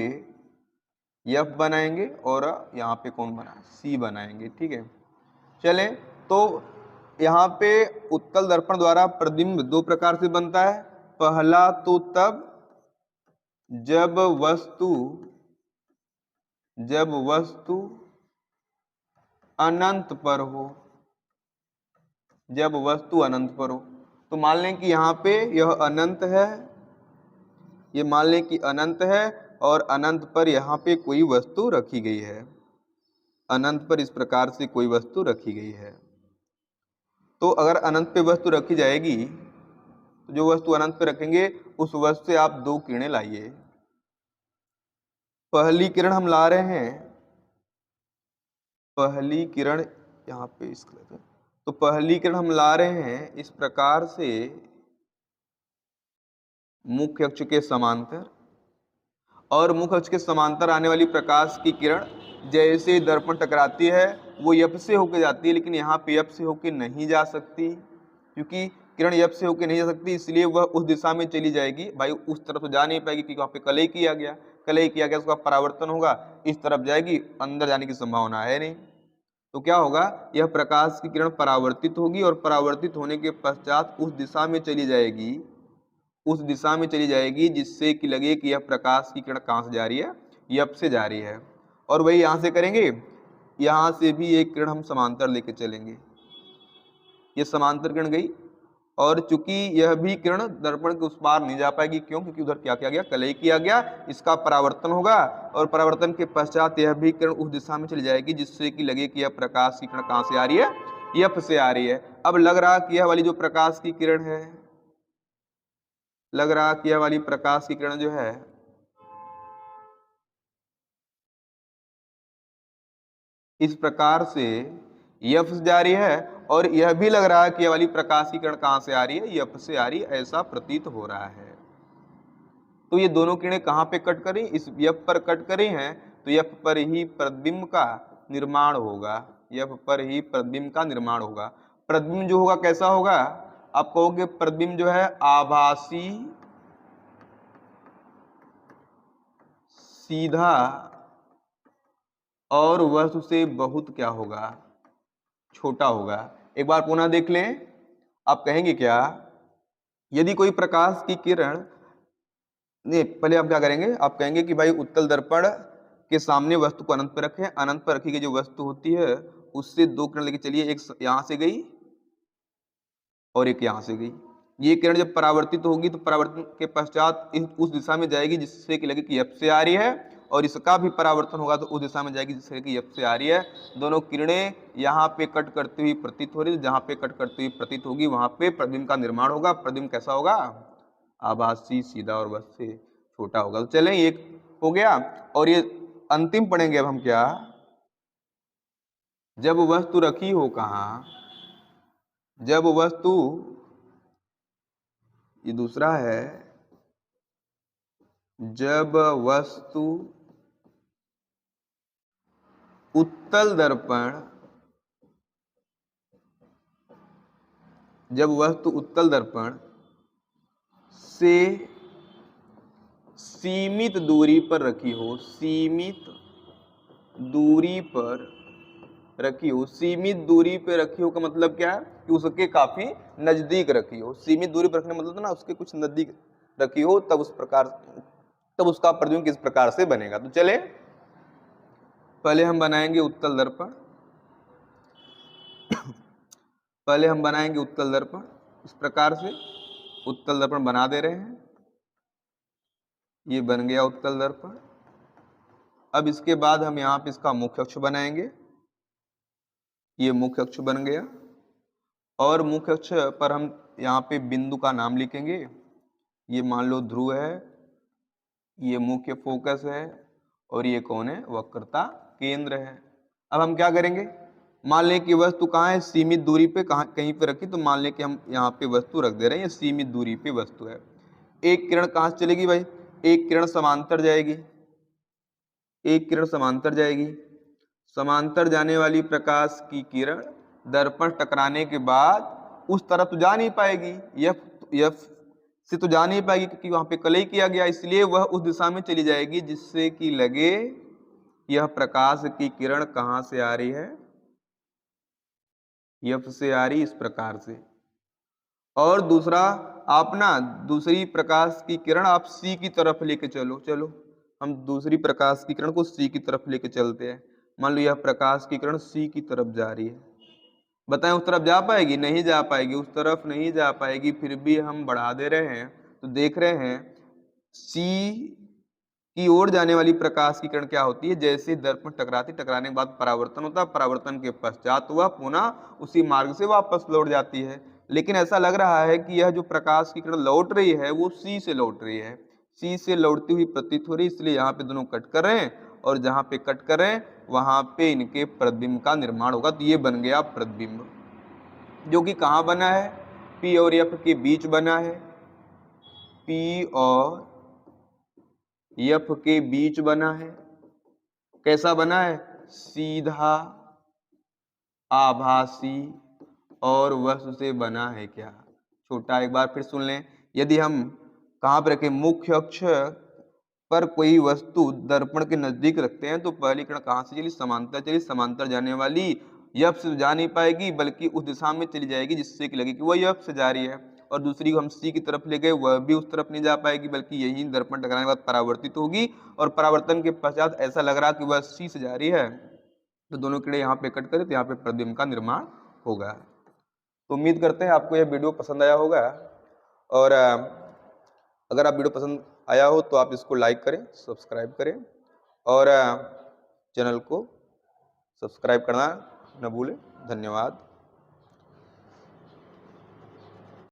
F बनाएंगे, और यहाँ पे कौन बना, C बनाएंगे। ठीक है, चले तो यहाँ पे उत्तल दर्पण द्वारा प्रतिबिंब 2 प्रकार से बनता है। पहला तो तब जब वस्तु अनंत पर हो, जब वस्तु अनंत पर हो। तो मान लें कि यहाँ पे यह अनंत है, ये मान लें कि अनंत है, और अनंत पर यहाँ पे कोई वस्तु रखी गई है, अनंत पर इस प्रकार से कोई वस्तु रखी गई है। तो अगर अनंत पे वस्तु रखी जाएगी तो जो वस्तु अनंत पे रखेंगे उस वस्तु से आप 2 किरणें लाइए। पहली किरण हम ला रहे हैं, पहली किरण यहाँ पे तो पहली किरण हम ला रहे हैं इस प्रकार से मुख्य अक्ष के समांतर, और मुख्य अक्ष के समांतर आने वाली प्रकाश की किरण जैसे दर्पण टकराती है वो F से होकर जाती है, लेकिन यहाँ पे F से होकर नहीं जा सकती, क्योंकि किरण F से होकर नहीं जा सकती इसलिए वह उस दिशा में चली जाएगी। भाई उस तरफ तो जा नहीं पाएगी क्योंकि वहाँ पे कलई किया गया, उसका परावर्तन होगा, इस तरफ जाएगी, अंदर जाने की संभावना है नहीं। तो क्या होगा, यह प्रकाश की किरण परावर्तित होगी, और परावर्तित होने के पश्चात उस दिशा में चली जाएगी, उस दिशा में चली जाएगी जिससे कि लगे कि यह प्रकाश की किरण कहाँ से जा रही है, F से जा रही है। और वही यहाँ से करेंगे, यहाँ से भी एक किरण हम समांतर लेके चलेंगे, ये समांतर किरण गई, और चूंकि यह भी किरण दर्पण के उस पार नहीं जा पाएगी, क्यों, क्योंकि उधर क्या किया गया, कलई किया गया, इसका परावर्तन होगा, और परावर्तन के पश्चात यह भी किरण उस दिशा में चली जाएगी जिससे कि लगे कि यह प्रकाश की किरण कहाँ से आ रही है, F से आ रही है। अब लग रहा कि यह वाली जो प्रकाश की किरण है, लग रहा कि यह वाली प्रकाश की किरण जो है इस प्रकार से F से जा रही है, और यह भी लग रहा है कि यह वाली प्रकाश की किरण कहाँ से आ रही है, F से आ रही है, ऐसा प्रतीत हो रहा है। तो ये दोनों किरणें कहाँ पे कट करी, इस F पर कट करी हैं, तो F पर ही प्रतिबिंब का निर्माण होगा, F पर ही प्रतिबिंब का निर्माण होगा। प्रतिबिंब जो होगा कैसा होगा, आप कहोगे प्रतिबिंब जो है आभासी सीधा और वस्तु से बहुत क्या होगा, छोटा होगा। एक बार पुनः देख लें, आप कहेंगे क्या, यदि कोई प्रकाश की किरण, नहीं पहले आप क्या करेंगे, आप कहेंगे कि भाई उत्तल दर्पण के सामने वस्तु को अनंत पर रखें, अनंत पर रखी गई जो वस्तु होती है उससे दो किरण लेके चलिए, एक यहां से गई और एक यहां से गई। ये किरण जब परावर्तित होगी तो परावर्तन के पश्चात उस दिशा में जाएगी जिससे कि लगे कि एफ से आ रही है, और इसका भी परावर्तन होगा तो उस दिशा में जाएगी जिससे कि एफ से आ रही है। दोनों किरणें यहाँ पे कट करती हुई प्रतीत हो रही है, जहां पे कट करती हुई प्रतीत होगी वहां पे प्रतिबिंब का निर्माण होगा। प्रतिबिंब कैसा होगा, आभासी, सीधा और वस्तु से छोटा होगा। तो चलें, एक हो गया। और ये अंतिम पढ़ेंगे अब हम क्या, जब वस्तु रखी हो कहाँ, जब वस्तु, ये दूसरा है, जब वस्तु उत्तल दर्पण, जब वस्तु उत्तल दर्पण से सीमित दूरी पर रखी हो, सीमित दूरी पर रखी हो। सीमित दूरी पे रखी हो का मतलब क्या है कि उसके काफी नजदीक रखी हो। सीमित दूरी पर रखने का मतलब ना उसके कुछ नजदीक रखी हो, तब उस प्रकार, तब उसका प्रतिबिंब किस प्रकार से बनेगा। तो चले पहले हम बनाएंगे उत्तल दर्पण, पहले हम बनाएंगे उत्तल दर्पण। इस प्रकार से उत्तल दर्पण बना दे रहे हैं, ये बन गया उत्तल दर्पण। अब इसके बाद हम यहाँ पे इसका मुख्य अक्ष बनाएंगे, ये मुख्य अक्ष बन गया। और मुख्य अक्ष पर हम यहाँ पे बिंदु का नाम लिखेंगे, ये मान लो ध्रुव है, ये मुख्य फोकस है, और ये कौन है, वक्रता केंद्र है। अब हम क्या करेंगे, मान लें कि वस्तु कहाँ है, सीमित दूरी पे, कहाँ कहीं पे रखी, तो मान लें कि हम यहाँ पे वस्तु रख दे रहे हैं, ये सीमित दूरी पे वस्तु है। एक किरण कहाँ से चलेगी भाई, एक किरण समांतर जाएगी, एक किरण समांतर जाएगी। समांतर जाने वाली प्रकाश की किरण दर्पण टकराने के बाद उस तरफ तो जा नहीं पाएगी, एफ से तो जा नहीं पाएगी क्योंकि वहां पे कलई किया गया, इसलिए वह उस दिशा में चली जाएगी जिससे कि लगे यह प्रकाश की किरण कहां से आ रही है, एफ से आ रही, इस प्रकार से। और दूसरा, आप ना दूसरी प्रकाश की किरण आप सी की तरफ लेके चलो, चलो हम दूसरी प्रकाश की किरण को सी की तरफ लेके चलते हैं। मान लो यह प्रकाश की किरण सी की तरफ जा रही है, बताएं उस तरफ जा पाएगी, नहीं जा पाएगी, उस तरफ नहीं जा पाएगी। फिर भी हम बढ़ा दे रहे हैं, तो देख रहे हैं सी की ओर जाने वाली प्रकाश की किरण क्या होती है, जैसे दर्पण टकराती, टकराने के बाद परावर्तन होता है, परावर्तन के पश्चात वह पुनः उसी मार्ग से वापस लौट जाती है। लेकिन ऐसा लग रहा है कि यह जो प्रकाश की किरण लौट रही है वो सी से लौट रही है, सी से लौटती हुई प्रतीत हो रही, इसलिए यहाँ पे दोनों कट कर रहे हैं, और जहाँ पे कट कर रहे हैं वहां पे इनके प्रतिबिंब का निर्माण होगा। तो ये बन गया प्रतिबिंब, जो कि कहाँ बना है, पी और एफ के बीच बना है, पी और एफ के बीच बना है। कैसा बना है, सीधा, आभासी और वस्तु से बना है क्या, छोटा। एक बार फिर सुन लें, यदि हम कहाँ पर रखें, मुख्य अक्ष पर कोई वस्तु दर्पण के नजदीक रखते हैं तो पहली किरण कहाँ से चली, समांतर चली, समांतर जाने वाली एफ से जा नहीं पाएगी बल्कि उस दिशा में चली जाएगी जिससे कि लगे कि वह एफ से जा रही है। और दूसरी को हम सी की तरफ ले गए, वह भी उस तरफ नहीं जा पाएगी बल्कि यही दर्पण टकराने के बाद परावर्तित होगी, और परावर्तन के पश्चात ऐसा लग रहा कि वह सी से जा रही है, तो दोनों किरणें यहाँ पे कट करें तो यहाँ पे प्रतिबिंब का निर्माण होगा। तो उम्मीद करते हैं आपको यह वीडियो पसंद आया होगा, और अगर आप वीडियो पसंद आया हो तो आप इसको लाइक करें, सब्सक्राइब करें, और चैनल को सब्सक्राइब करना न भूलें। धन्यवाद।